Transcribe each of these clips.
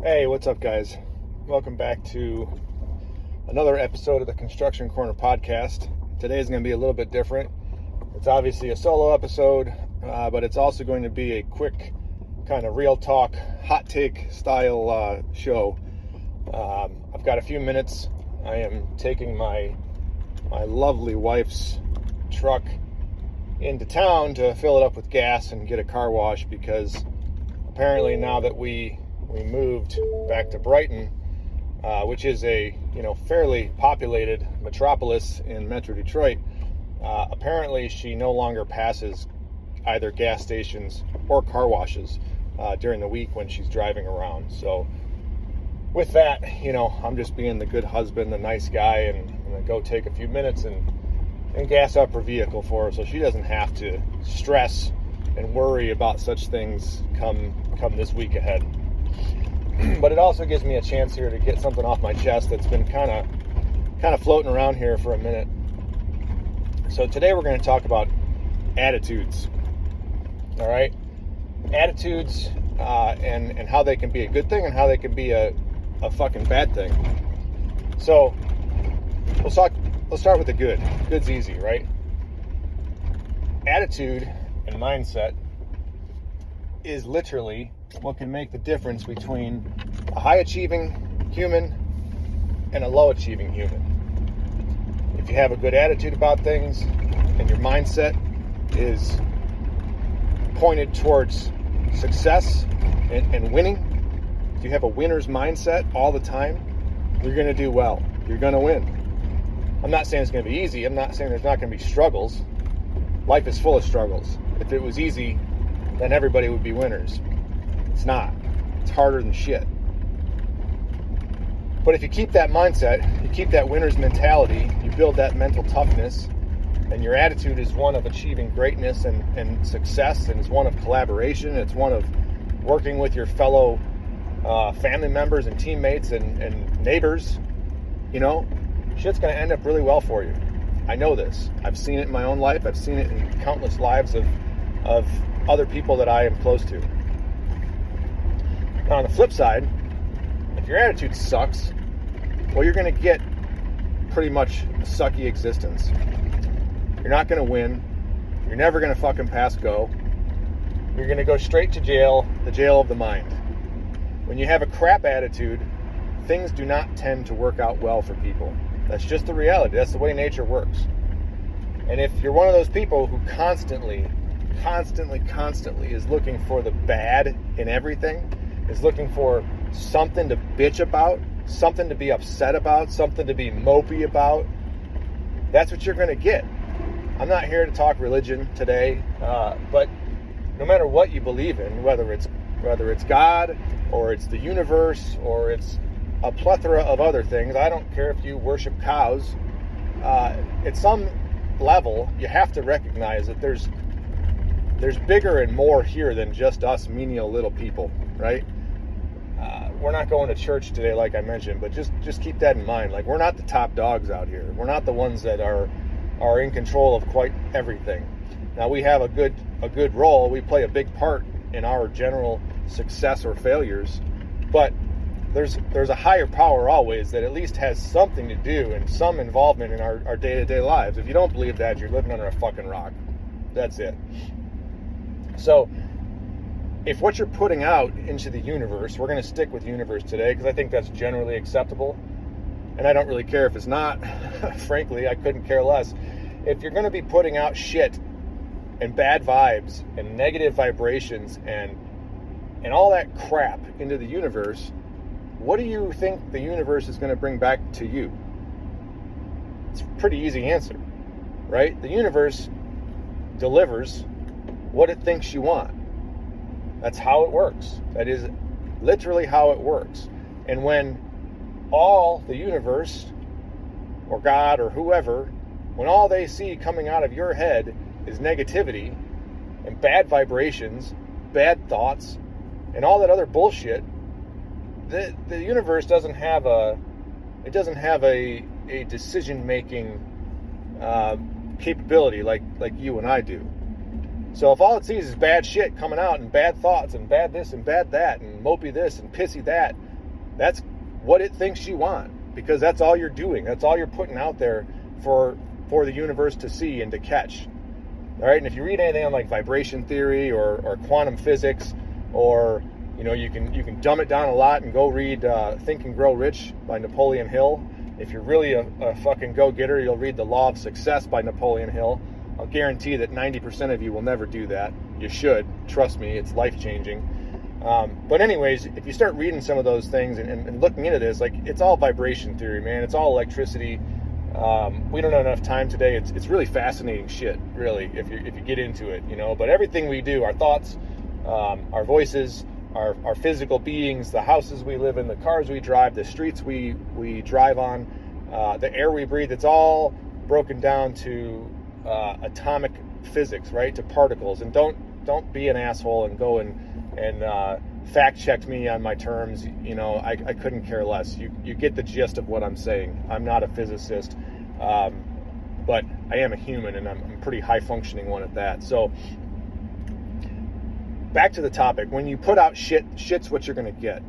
Hey, what's up, guys? Welcome back to another episode of the Construction Corner podcast. Today is going to be a little bit different. It's obviously a solo episode, but it's also going to be a quick kind of real talk, hot take style show. I've got a few minutes. I am taking my lovely wife's truck into town to fill it up with gas and get a car wash, because apparently now that we moved back to Brighton, which is a fairly populated metropolis in Metro Detroit, apparently she no longer passes either gas stations or car washes during the week when she's driving around. So with that, I'm just being the good husband, the nice guy, and I'm gonna go take a few minutes and gas up her vehicle for her so she doesn't have to stress and worry about such things come this week ahead. But it also gives me a chance here to get something off my chest that's been kind of floating around here for a minute. So today we're going to talk about attitudes. All right, attitudes and how they can be a good thing and how they can be a fucking bad thing. So let's start with the good. Good's easy, right? Attitude and mindset is literally what can make the difference between a high-achieving human and a low-achieving human. If you have a good attitude about things and your mindset is pointed towards success and winning, if you have a winner's mindset all the time, you're going to do well. You're going to win. I'm not saying it's going to be easy. I'm not saying there's not going to be struggles. Life is full of struggles. If it was easy, then everybody would be winners. It's not. It's harder than shit. But if you keep that mindset, you keep that winner's mentality, you build that mental toughness, and your attitude is one of achieving greatness and success, and it's one of collaboration, it's one of working with your fellow family members and teammates and neighbors, shit's going to end up really well for you. I know this. I've seen it in my own life. I've seen it in countless lives of other people that I am close to. Now, on the flip side, if your attitude sucks, well, you're going to get pretty much a sucky existence. You're not going to win. You're never going to fucking pass go. You're going to go straight to jail, the jail of the mind. When you have a crap attitude, things do not tend to work out well for people. That's just the reality. That's the way nature works. And if you're one of those people who constantly is looking for the bad in everything, is looking for something to bitch about, something to be upset about, something to be mopey about, that's what you're going to get. I'm not here to talk religion today, but no matter what you believe in, whether it's God or it's the universe or it's a plethora of other things, I don't care if you worship cows, at some level you have to recognize that there's bigger and more here than just us menial little people, right? We're not going to church today, like I mentioned, but just keep that in mind. Like, we're not the top dogs out here. We're not the ones that are in control of quite everything. Now, we have a good role. We play a big part in our general success or failures, but there's a higher power always that at least has something to do and some involvement in our day-to-day lives. If you don't believe that, you're living under a fucking rock. That's it. So if what you're putting out into the universe, we're going to stick with universe today because I think that's generally acceptable, and I don't really care if it's not. Frankly, I couldn't care less. If you're going to be putting out shit and bad vibes and negative vibrations and all that crap into the universe, what do you think the universe is going to bring back to you? It's a pretty easy answer, right? The universe delivers what it thinks you want. That's how it works. That is literally how it works. And when all the universe or God or whoever, when all they see coming out of your head is negativity and bad vibrations, bad thoughts, and all that other bullshit, the universe doesn't have a decision-making capability like you and I do. So if all it sees is bad shit coming out and bad thoughts and bad this and bad that and mopey this and pissy that, That's what it thinks you want, because that's all you're doing. That's all you're putting out there for the universe to see and to catch. All right, and if you read anything on like vibration theory or quantum physics, or you can dumb it down a lot and go read Think and Grow Rich by Napoleon Hill. If you're really a fucking go-getter, you'll read The Law of Success by Napoleon Hill. I'll guarantee that 90% of you will never do that. You should. Trust me, it's life-changing. But anyways, if you start reading some of those things and looking into this, like, it's all vibration theory, man. It's all electricity. We don't have enough time today. It's really fascinating shit, really, if you get into it, But everything we do, our thoughts, our voices, our physical beings, the houses we live in, the cars we drive, the streets we drive on, the air we breathe, it's all broken down to atomic physics, right? To particles. And don't be an asshole and go and fact check me on my terms. I couldn't care less. You get the gist of what I'm saying. I'm not a physicist, but I am a human, and I'm a pretty high functioning one at that. So back to the topic. When you put out shit's what you're going to get.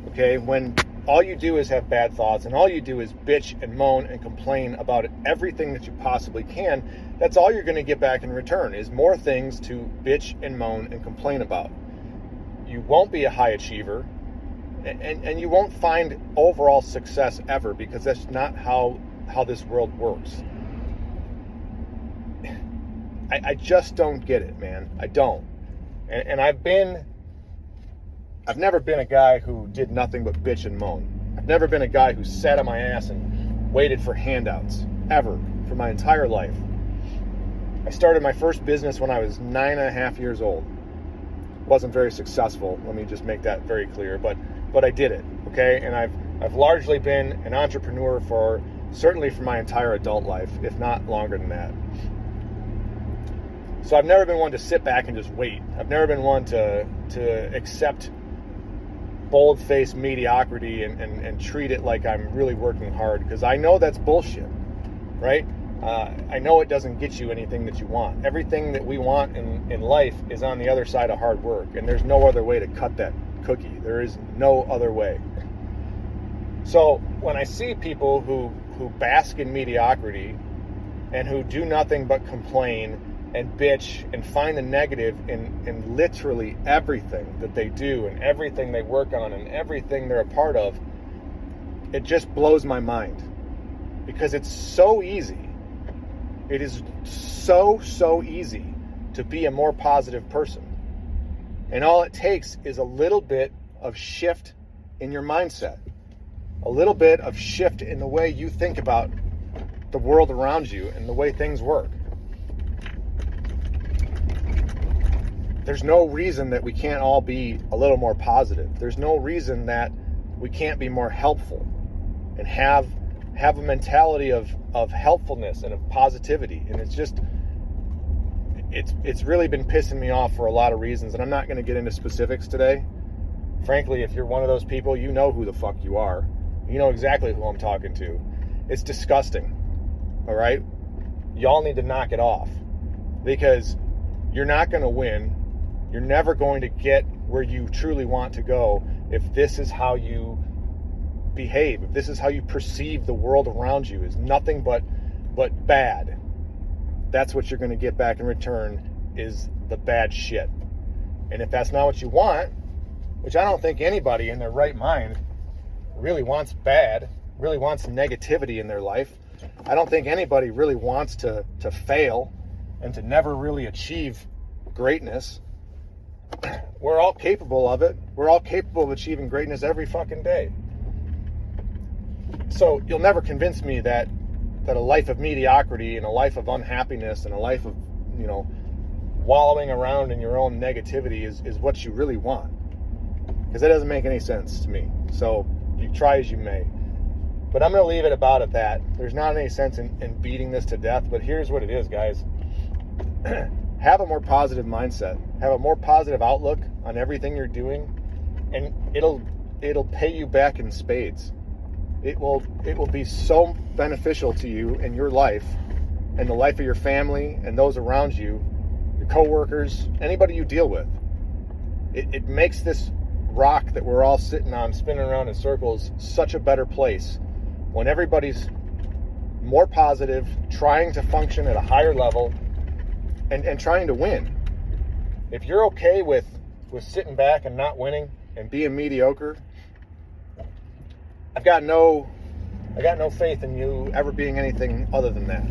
Okay? When all you do is have bad thoughts, and all you do is bitch and moan and complain about everything that you possibly can, that's all you're going to get back in return, is more things to bitch and moan and complain about. You won't be a high achiever, and you won't find overall success ever, because that's not how this world works. I just don't get it, man. I don't. And I've never been a guy who did nothing but bitch and moan. I've never been a guy who sat on my ass and waited for handouts, ever, for my entire life. I started my first business when I was 9.5 years old. Wasn't very successful, let me just make that very clear, but I did it, okay? And I've largely been an entrepreneur certainly for my entire adult life, if not longer than that. So I've never been one to sit back and just wait. I've never been one to accept bold-faced mediocrity and treat it like I'm really working hard, because I know that's bullshit, right? I know it doesn't get you anything that you want. Everything that we want in life is on the other side of hard work, and there's no other way to cut that cookie. There is no other way. So when I see people who bask in mediocrity and who do nothing but complain and bitch and find the negative in literally everything that they do and everything they work on and everything they're a part of, it just blows my mind, because it's so easy. It is so easy to be a more positive person. And all it takes is a little bit of shift in your mindset, a little bit of shift in the way you think about the world around you and the way things work. There's no reason that we can't all be a little more positive. There's no reason that we can't be more helpful and have a mentality of helpfulness and of positivity. And it's really been pissing me off for a lot of reasons, and I'm not going to get into specifics today. Frankly, if you're one of those people, you know who the fuck you are. You know exactly who I'm talking to. It's disgusting. All right? Y'all need to knock it off, because you're not going to win. You're never going to get where you truly want to go if this is how you behave, if this is how you perceive the world around you, is nothing but bad. That's what you're going to get back in return, is the bad shit. And if that's not what you want, which I don't think anybody in their right mind really wants bad, really wants negativity in their life. I don't think anybody really wants to fail and to never really achieve greatness. We're all capable of it. We're all capable of achieving greatness every fucking day. So you'll never convince me that a life of mediocrity and a life of unhappiness and a life of, wallowing around in your own negativity is what you really want. Because that doesn't make any sense to me. So you try as you may. But I'm going to leave it about at that. There's not any sense in beating this to death, but here's what it is, guys. Have a more positive mindset. Have a more positive outlook on everything you're doing, and it'll pay you back in spades. It will be so beneficial to you in your life and the life of your family and those around you, your coworkers, anybody you deal with. It makes this rock that we're all sitting on, spinning around in circles, such a better place when everybody's more positive, trying to function at a higher level, and trying to win. If you're okay with sitting back and not winning and being mediocre, I got no faith in you ever being anything other than that.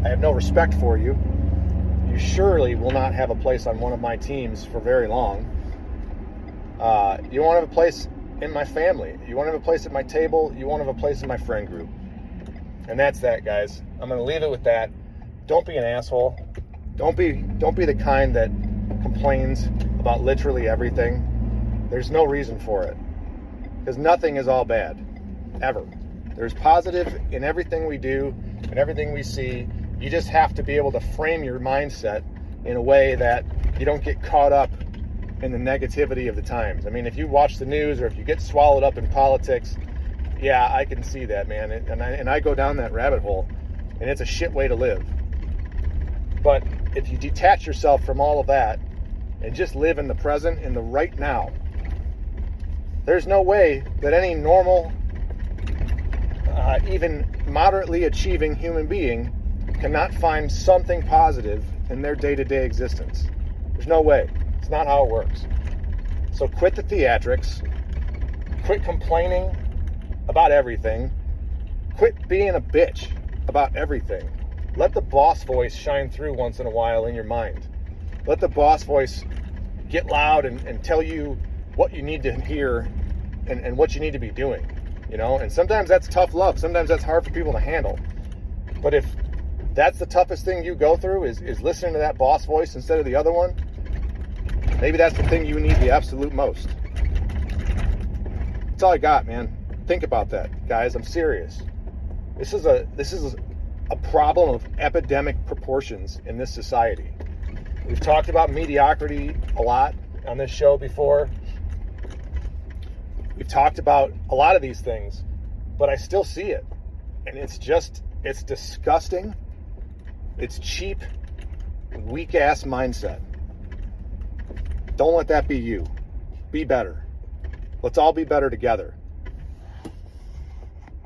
I have no respect for you. You surely will not have a place on one of my teams for very long. You won't have a place in my family. You won't have a place at my table. You won't have a place in my friend group. And that's that, guys. I'm going to leave it with that. Don't be an asshole. Don't be the kind that complains about literally everything. There's no reason for it. Because nothing is all bad. Ever. There's positive in everything we do and everything we see. You just have to be able to frame your mindset in a way that you don't get caught up in the negativity of the times. I mean, if you watch the news or if you get swallowed up in politics, yeah, I can see that, man. And I go down that rabbit hole, and it's a shit way to live. But if you detach yourself from all of that and just live in the present, in the right now, there's no way that any normal, even moderately achieving human being cannot find something positive in their day-to-day existence. There's no way. It's not how it works. So quit the theatrics. Quit complaining about everything. Quit being a bitch about everything. Let the boss voice shine through once in a while in your mind. Let the boss voice get loud and tell you what you need to hear and what you need to be doing. You know, and sometimes that's tough love. Sometimes that's hard for people to handle. But if that's the toughest thing you go through is listening to that boss voice instead of the other one, maybe that's the thing you need the absolute most. That's all I got, man. Think about that, guys. I'm serious. This is a problem of epidemic proportions in this society. We've talked about mediocrity a lot on this show before. We've talked about a lot of these things, but I still see it. And it's disgusting. It's cheap, weak-ass mindset. Don't let that be you. Be better. Let's all be better together.